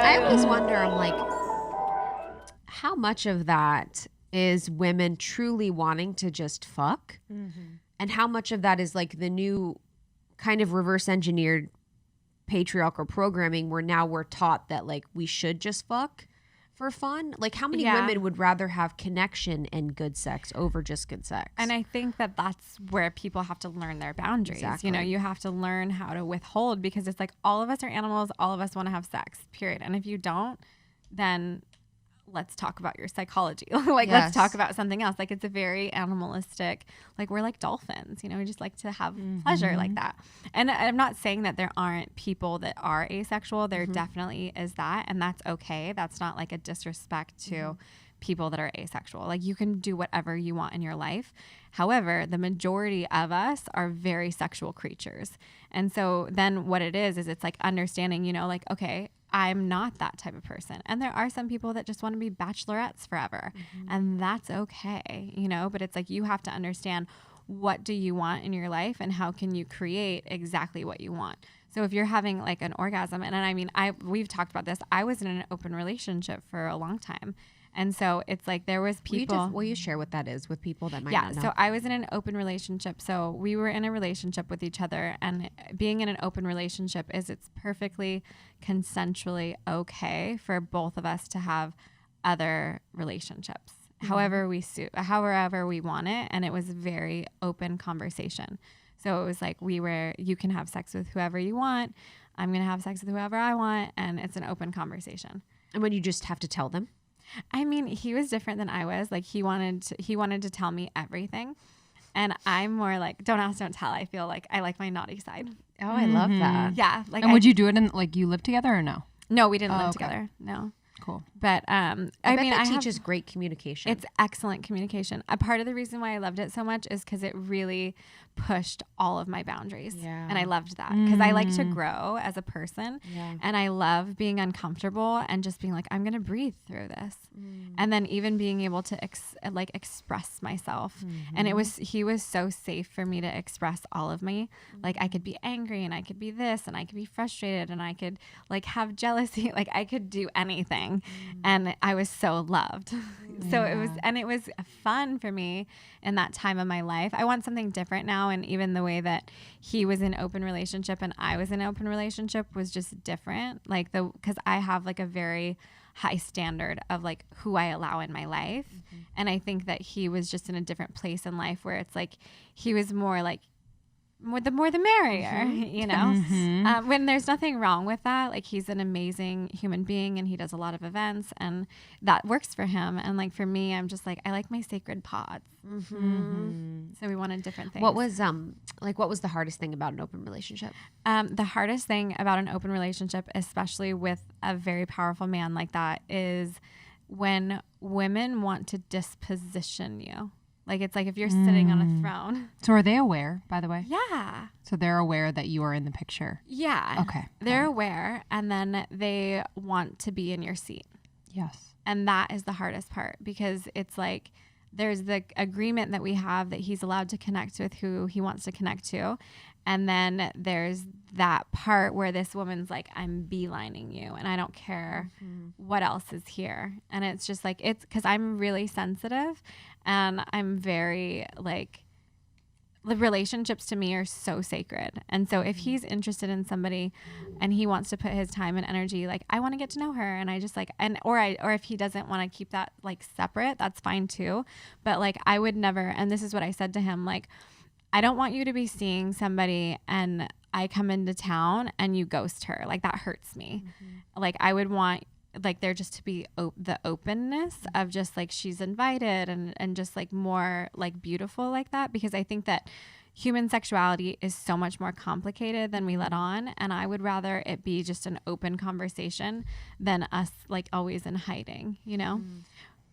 I always wonder, I'm like, how much of that is women truly wanting to just fuck? Mm-hmm. And how much of that is like the new kind of reverse engineered patriarchal programming where now we're taught that like we should just fuck for fun? Like how many women would rather have connection and good sex over just good sex? And I think that that's where people have to learn their boundaries. Exactly. You know, you have to learn how to withhold, because it's like all of us are animals. All of us want to have sex, period. And if you don't, then let's talk about your psychology. Like, let's talk about something else. Like, it's a very animalistic, like we're like dolphins, you know, we just like to have pleasure like that. And I'm not saying that there aren't people that are asexual. There definitely is that. And that's okay. That's not like a disrespect to people that are asexual. Like, you can do whatever you want in your life. However, the majority of us are very sexual creatures. And so then what it is it's like understanding, you know, like, okay, I'm not that type of person. And there are some people that just want to be bachelorettes forever. And that's okay, you know, but it's like you have to understand, what do you want in your life and how can you create exactly what you want? So if you're having like an orgasm, and I mean, we've talked about this. I was in an open relationship for a long time. And so it's like there was people. Will you share what that is with people that might not know? So I was in an open relationship. So we were in a relationship with each other, and being in an open relationship is it's perfectly consensually okay for both of us to have other relationships, however we want it. And it was very open conversation. So it was like you can have sex with whoever you want. I'm going to have sex with whoever I want. And it's an open conversation. And when you just have to tell them? I mean, he was different than I was. Like he wanted to tell me everything. And I'm more like, don't ask, don't tell. I feel like I like my naughty side. Oh, I love that. Yeah. Like, and would you do it in like you live together or no? No, we didn't live together. No. Cool. But I mean, it teaches great communication. It's excellent communication. A part of the reason why I loved it so much is because it really pushed all of my boundaries. Yeah. And I loved that because I like to grow as a person. Yeah. And I love being uncomfortable and just being like, I'm going to breathe through this. And then even being able to express myself. And he was so safe for me to express all of me. Like I could be angry and I could be this and I could be frustrated and I could like have jealousy. Like I could do anything. And I was so loved. So it was fun for me in that time of my life. I want something different now. And even the way that he was in open relationship and I was in open relationship was just different. Like because I have like a very high standard of like who I allow in my life. And I think that he was just in a different place in life where it's like, he was more like, the more the merrier, you know, when there's nothing wrong with that. Like he's an amazing human being and he does a lot of events and that works for him. And like, for me, I'm just like, I like my sacred pods. So we wanted different things. What was the hardest thing about an open relationship? The hardest thing about an open relationship, especially with a very powerful man like that, is when women want to disposition you. Like, it's like if you're sitting on a throne. So are they aware, by the way? Yeah. So they're aware that you are in the picture? Yeah. Okay. They're aware, and then they want to be in your seat. Yes. And that is the hardest part, because it's like there's the agreement that we have that he's allowed to connect with who he wants to connect to. And then there's that part where this woman's like, I'm beelining you and I don't care what else is here. And it's just like, it's because I'm really sensitive and I'm very like, the relationships to me are so sacred. And so if he's interested in somebody and he wants to put his time and energy, like I want to get to know her, and I just like, or if he doesn't want to keep that like separate, that's fine too. But like, I would never, and this is what I said to him, like, I don't want you to be seeing somebody and I come into town and you ghost her. Like that hurts me. Like I would want like there just to be the openness of just like she's invited and just like more like beautiful like that, because I think that human sexuality is so much more complicated than we let on, and I would rather it be just an open conversation than us like always in hiding, you know?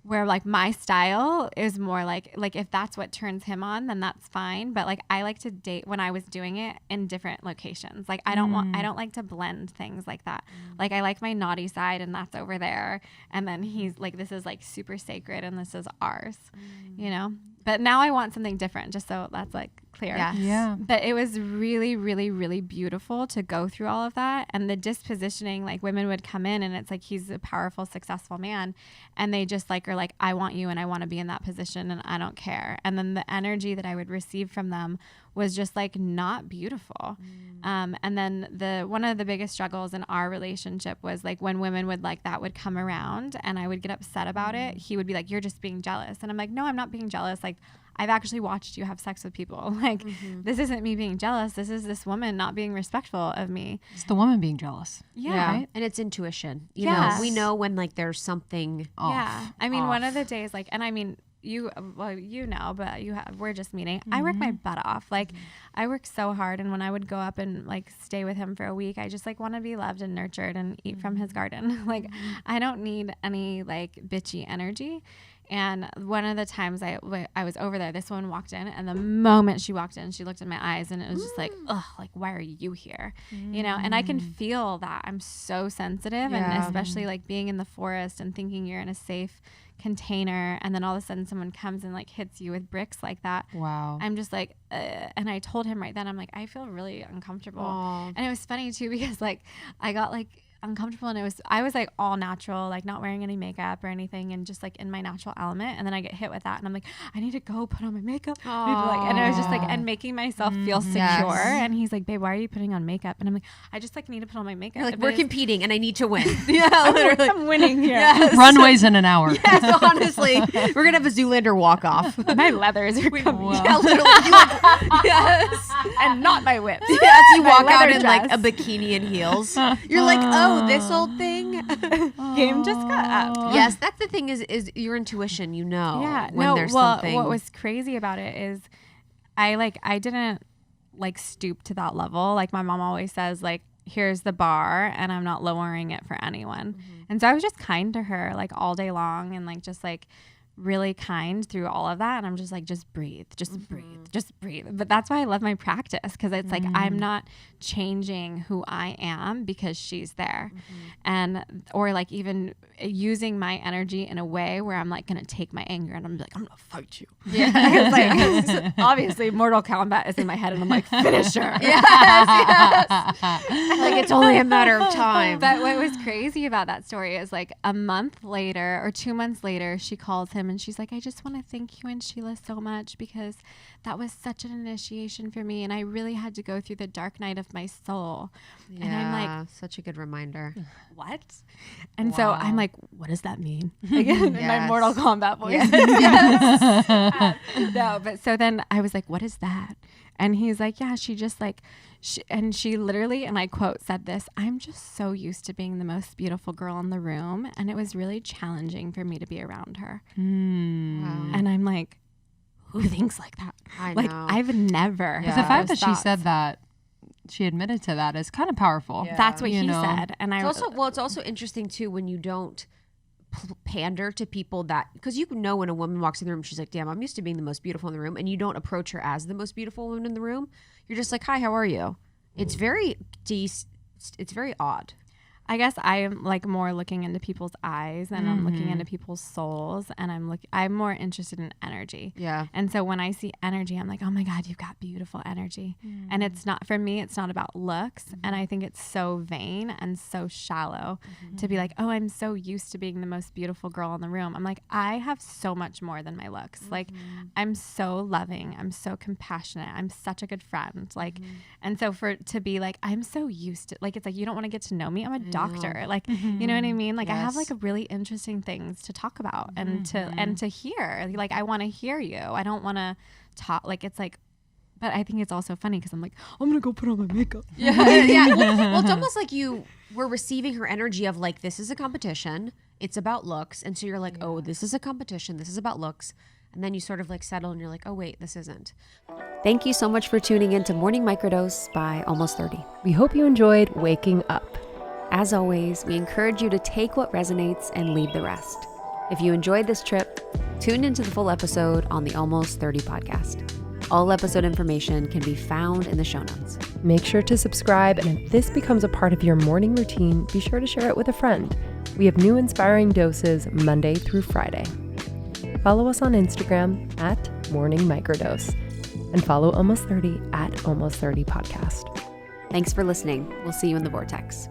Where like my style is more like if that's what turns him on, then that's fine. But like I like to date when I was doing it in different locations. Like I don't like to blend things like that. Like I like my naughty side and that's over there. And then he's like, this is like super sacred and this is ours, you know? But now I want something different, just so that's like clear. Yes. Yeah. But it was really, really, really beautiful to go through all of that. And the dispositioning, like women would come in and it's like, he's a powerful, successful man. And they just like, are like, I want you and I want to be in that position and I don't care. And then the energy that I would receive from them was just like not beautiful. And then one of the biggest struggles in our relationship was like when women would like that would come around and I would get upset about it. He would be like, you're just being jealous. And I'm like, no, I'm not being jealous. Like I've actually watched you have sex with people. Like this isn't me being jealous. This is this woman not being respectful of me. It's the woman being jealous. Yeah. Right? And it's intuition. You Yes. know, we know when like there's something Off. Yeah. I mean, one Off. of the days, like, and I mean, but we're just meeting. I work my butt off. Like I work so hard. And when I would go up and like stay with him for a week, I just like want to be loved and nurtured and eat from his garden. Like I don't need any like bitchy energy. And one of the times I was over there, this woman walked in, and the moment she walked in, she looked in my eyes, and it was just like, ugh, like, why are you here? You know, and I can feel that. I'm so sensitive, and especially like being in the forest and thinking you're in a safe container, and then all of a sudden someone comes and like hits you with bricks like that. Wow. I'm just like, and I told him right then, I'm like, I feel really uncomfortable. Aww. And it was funny too, because like I got like uncomfortable, and I was like all natural, like not wearing any makeup or anything, and just like in my natural element, and then I get hit with that, and I'm like, I need to go put on my makeup. And I was just like, and making myself feel secure. Yes. And he's like, babe, why are you putting on makeup? And I'm like, I just like need to put on my makeup. You're like, But we're it's- competing and I need to win. I'm winning here. Yes. Runways in an hour. Yes, honestly. We're going to have a Zoolander walk off. My leathers are coming. Wow. Yeah, literally. You like, yes. And not my whips. Yes, you My walk out leather in like a dress. bikini and heels. You're like, oh, this old thing. Game just got up. Yes, that's the thing is your intuition, you know. Yeah. When there's something. What was crazy about it is I didn't like stoop to that level. Like my mom always says, like, here's the bar and I'm not lowering it for anyone. And so I was just kind to her like all day long, and like just like really kind through all of that. And I'm just like, just breathe, just breathe. But that's why I love my practice, because it's like I'm not changing who I am because she's there. And or like even using my energy in a way where I'm like gonna take my anger and I'm like, I'm gonna fight you. Yeah. Like, obviously Mortal Kombat is in my head and I'm like, finish her. Yes. Like it's only a matter of time. But what was crazy about that story is like a month later or 2 months later, she calls him and she's like, I just want to thank you and Sheila so much, because that was such an initiation for me, and I really had to go through the dark night of my soul. Yeah, And I'm like, such a good reminder. what? And so I'm like, what does that mean? Like, in my Yes. Mortal Kombat voice. Yes. No, but so then I was like, what is that? And he's like, yeah, she just like, she literally, and I quote, said this, I'm just so used to being the most beautiful girl in the room, and it was really challenging for me to be around her. Wow. And I'm like, who thinks like that? I Like, know. I've never. Yeah. Because the fact those that she thoughts. said that, she admitted to that, is kind of powerful. Yeah. That's what You he know. said. And I It's also interesting too when you don't pander to people that, because you know when a woman walks in the room, she's like, damn, I'm used to being the most beautiful in the room, and you don't approach her as the most beautiful woman in the room. You're just like, hi, how are you? It's very it's very odd. I guess I'm like more looking into people's eyes, and I'm looking into people's souls, and I'm more interested in energy. Yeah. And so when I see energy, I'm like, oh my God, you've got beautiful energy. And it's not, for me, it's not about looks. And I think it's so vain and so shallow to be like, oh, I'm so used to being the most beautiful girl in the room. I'm like, I have so much more than my looks. Like, I'm so loving. I'm so compassionate. I'm such a good friend. Like, and so to be like, I'm so used to, like, it's like, you don't want to get to know me. I'm a doctor. Like, you know what I mean? Like, I have Yes. like really interesting things to talk about and to hear. Like, I want to hear you. I don't want to talk. Like, it's like, but I think it's also funny because I'm like, I'm going to go put on my makeup. Yeah. Yeah. Well, it's almost like you were receiving her energy of like, this is a competition. It's about looks. And so you're like, oh, this is a competition. This is about looks. And then you sort of like settle and you're like, oh, wait, this isn't. Thank you so much for tuning in to Morning Microdose by Almost 30. We hope you enjoyed waking up. As always, we encourage you to take what resonates and leave the rest. If you enjoyed this trip, tune into the full episode on the Almost 30 podcast. All episode information can be found in the show notes. Make sure to subscribe, and if this becomes a part of your morning routine, be sure to share it with a friend. We have new inspiring doses Monday through Friday. Follow us on Instagram at Morning Microdose. And follow Almost 30 at Almost 30 Podcast. Thanks for listening. We'll see you in the vortex.